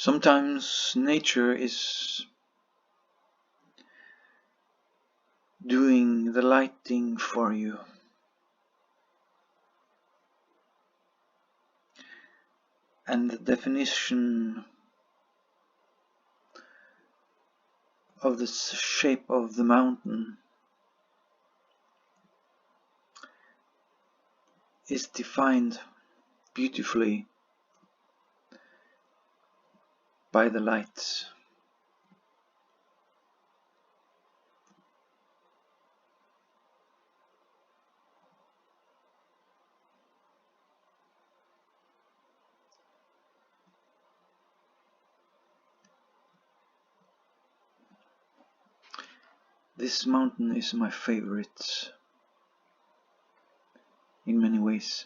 Sometimes nature is doing the lighting for you. And the definition of the shape of the mountain is defined beautifully by the lights. This mountain is my favorite in many ways.